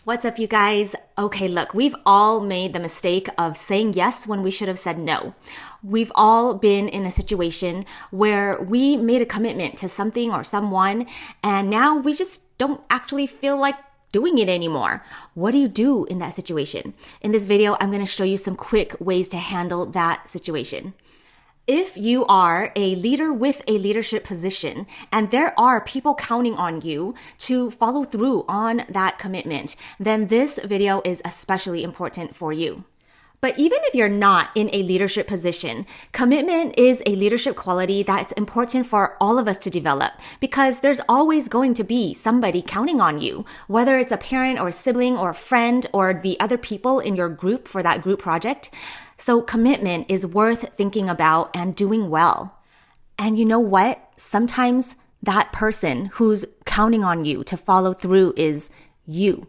What's up, you guys? Okay, look, we've all made the mistake of saying yes when we should have said no. We've all been in a situation where we made a commitment to something or someone, and now we just don't actually feel like doing it anymore. What do you do in that situation? In this video, I'm going to show you some quick ways to handle that situation. If you are a leader with a leadership position and there are people counting on you to follow through on that commitment, then this video is especially important for you. But even if you're not in a leadership position, commitment is a leadership quality that's important for all of us to develop because there's always going to be somebody counting on you, whether it's a parent or a sibling or a friend or the other people in your group for that group project. So commitment is worth thinking about and doing well. And you know what? Sometimes that person who's counting on you to follow through is you.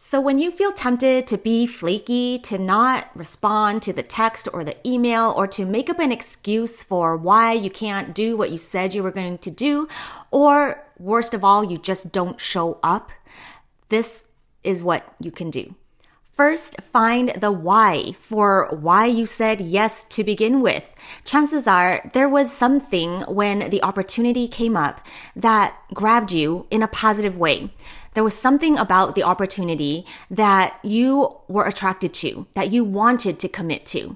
So when you feel tempted to be flaky, to not respond to the text or the email, or to make up an excuse for why you can't do what you said you were going to do, or worst of all, you just don't show up, this is what you can do. First, find the why for why you said yes to begin with. Chances are there was something when the opportunity came up that grabbed you in a positive way. There was something about the opportunity that you were attracted to, that you wanted to commit to.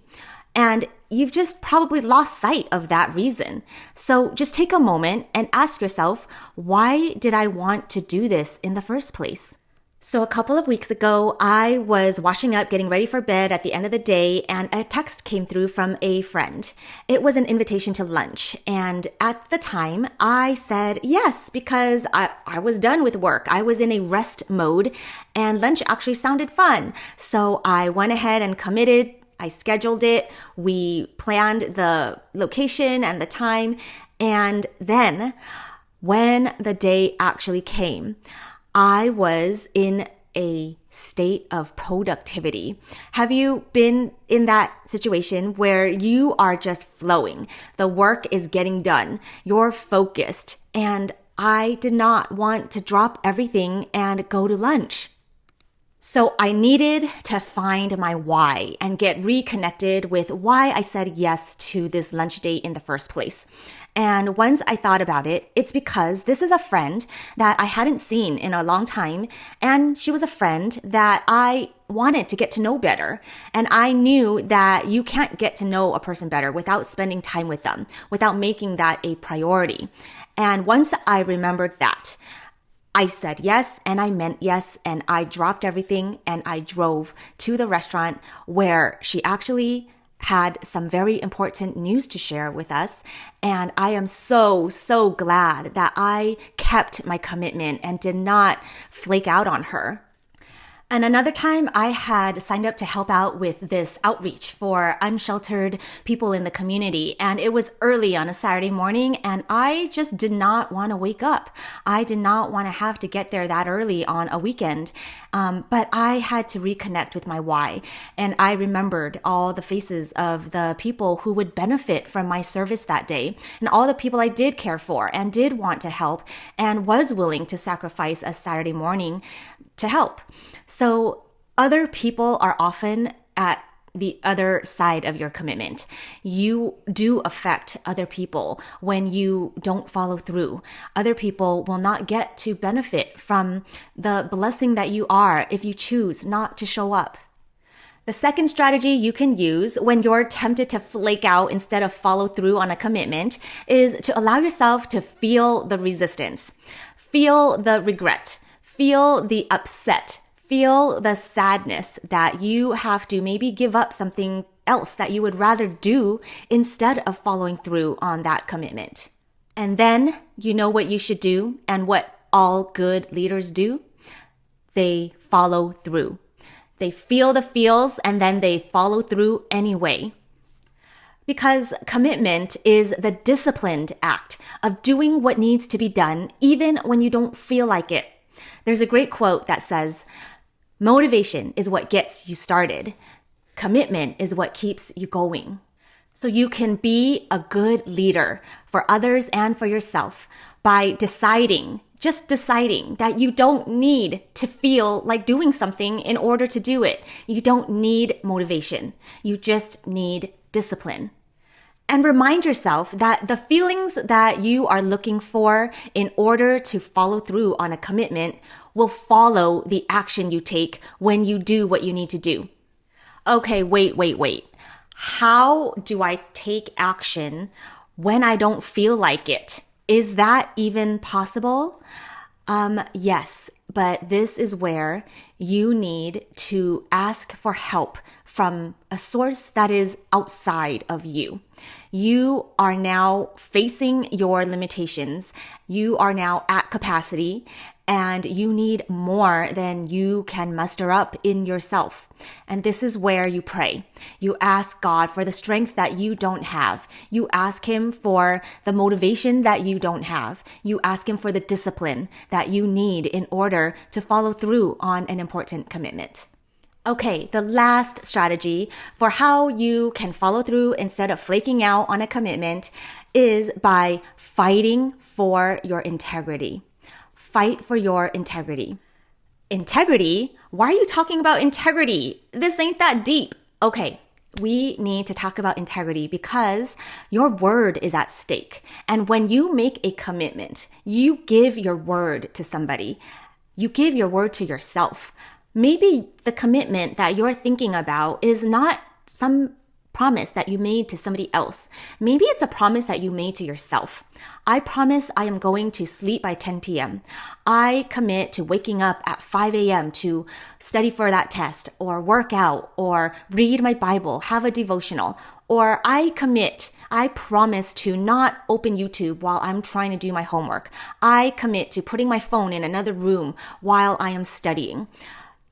And you've just probably lost sight of that reason. So just take a moment and ask yourself, why did I want to do this in the first place? So a couple of weeks ago, I was washing up, getting ready for bed at the end of the day, and a text came through from a friend. It was an invitation to lunch. And at the time, I said yes, because I was done with work. I was in a rest mode, and lunch actually sounded fun. So I went ahead and committed. I scheduled it. We planned the location and the time. And then when the day actually came, I was in a state of productivity. Have you been in that situation where you are just flowing? The work is getting done. You're focused. And I did not want to drop everything and go to lunch. So I needed to find my why and get reconnected with why I said yes to this lunch date in the first place. And once I thought about it, it's because this is a friend that I hadn't seen in a long time. And she was a friend that I wanted to get to know better. And I knew that you can't get to know a person better without spending time with them, without making that a priority. And once I remembered that, I said yes, and I meant yes, and I dropped everything and I drove to the restaurant where she actually had some very important news to share with us. And I am so glad that I kept my commitment and did not flake out on her. And another time I had signed up to help out with this outreach for unsheltered people in the community. And it was early on a Saturday morning and I just did not want to wake up. I did not want to have to get there that early on a weekend. But I had to reconnect with my why. And I remembered all the faces of the people who would benefit from my service that day and all the people I did care for and did want to help and was willing to sacrifice a Saturday morning to help. So other people are often at the other side of your commitment. You do affect other people when you don't follow through. Other people will not get to benefit from the blessing that you are if you choose not to show up. The second strategy you can use when you're tempted to flake out instead of follow through on a commitment is to allow yourself to feel the resistance, feel the regret, feel the upset, feel the sadness that you have to maybe give up something else that you would rather do instead of following through on that commitment. And then you know what you should do and what all good leaders do? They follow through. They feel the feels and then they follow through anyway. Because commitment is the disciplined act of doing what needs to be done even when you don't feel like it. There's a great quote that says, "Motivation is what gets you started. Commitment is what keeps you going." So you can be a good leader for others and for yourself by deciding just deciding that you don't need to feel like doing something in order to do it. You don't need motivation. You just need discipline. And remind yourself that the feelings that you are looking for in order to follow through on a commitment will follow the action you take when you do what you need to do. Okay, wait. How do I take action when I don't feel like it? Is that even possible? Yes, but this is where you need to ask for help from a source that is outside of you. You are now facing your limitations. You are now at capacity, and you need more than you can muster up in yourself. And this is where you pray. You ask God for the strength that you don't have. You ask Him for the motivation that you don't have. You ask Him for the discipline that you need in order to follow through on an important commitment. Okay, the last strategy for how you can follow through instead of flaking out on a commitment is by fighting for your integrity. Fight for your integrity. Integrity? Why are you talking about integrity? This ain't that deep. Okay, we need to talk about integrity because your word is at stake. And when you make a commitment, you give your word to somebody. You give your word to yourself. Maybe the commitment that you're thinking about is not some promise that you made to somebody else. Maybe it's a promise that you made to yourself. I promise I am going to sleep by 10 p.m. I commit to waking up at 5 a.m. to study for that test or work out or read my Bible, have a devotional. Or I promise to not open YouTube while I'm trying to do my homework. I commit to putting my phone in another room while I am studying.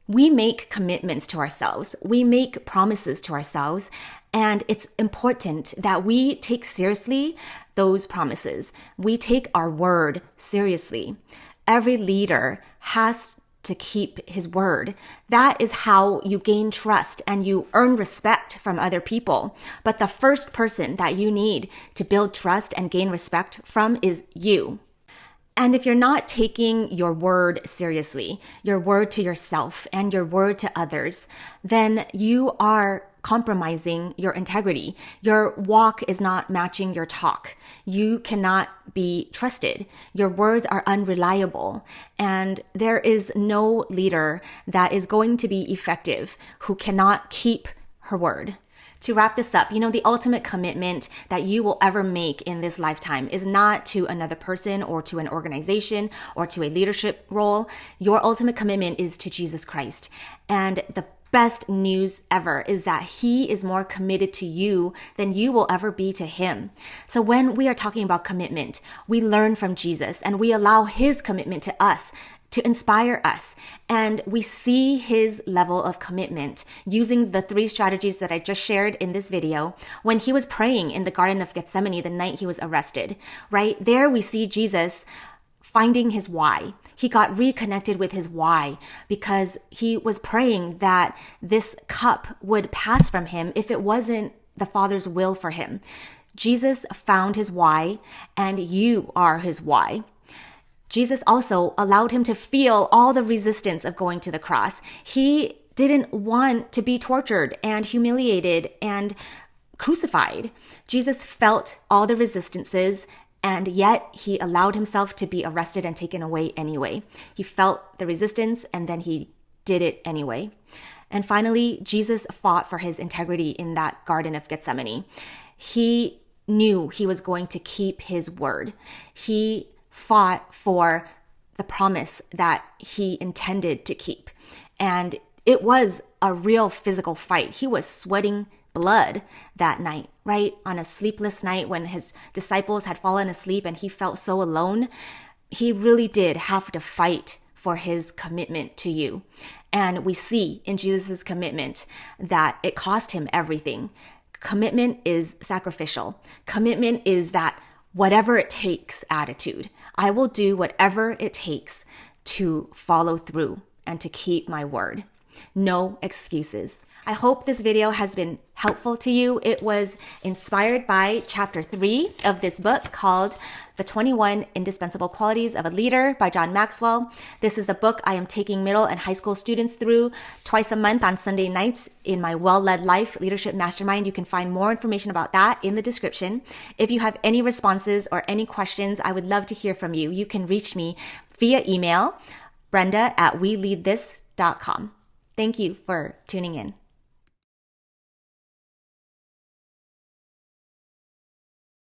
We make commitments to ourselves. We make promises to ourselves. And it's important that we take seriously those promises. We take our word seriously. Every leader has to keep his word. That is how you gain trust and you earn respect from other people. But the first person that you need to build trust and gain respect from is you. And if you're not taking your word seriously, your word to yourself and your word to others, then you are compromising your integrity. Your walk is not matching your talk. You cannot be trusted. Your words are unreliable. And there is no leader that is going to be effective who cannot keep her word. To wrap this up, the ultimate commitment that you will ever make in this lifetime is not to another person or to an organization or to a leadership role. Your ultimate commitment is to Jesus Christ. And the best news ever is that He is more committed to you than you will ever be to Him. So when we are talking about commitment, we learn from Jesus and we allow His commitment to us to inspire us. And we see His level of commitment using the 3 strategies that I just shared in this video when He was praying in the Garden of Gethsemane the night He was arrested, right? There we see Jesus finding His why. He got reconnected with His why because He was praying that this cup would pass from Him if it wasn't the Father's will for Him. Jesus found His why, and you are His why. Jesus also allowed Him to feel all the resistance of going to the cross. He didn't want to be tortured and humiliated and crucified. Jesus felt all the resistances, and yet He allowed Himself to be arrested and taken away anyway. He felt the resistance, and then He did it anyway. And finally, Jesus fought for His integrity in that Garden of Gethsemane. He knew He was going to keep His word. He fought for the promise that He intended to keep. And it was a real physical fight. He was sweating blood that night, right? On a sleepless night when His disciples had fallen asleep and He felt so alone. He really did have to fight for His commitment to you. And we see in Jesus' commitment that it cost Him everything. Commitment is sacrificial. Commitment is that whatever it takes attitude. I will do whatever it takes to follow through and to keep my word. No excuses. I hope this video has been helpful to you. It was inspired by chapter 3 of this book called The 21 Indispensable Qualities of a Leader by John Maxwell. This is the book I am taking middle and high school students through twice a month on Sunday nights in my Well-Led Life Leadership Mastermind. You can find more information about that in the description. If you have any responses or any questions, I would love to hear from you. You can reach me via email, brenda@weleadthis.com. Thank you for tuning in.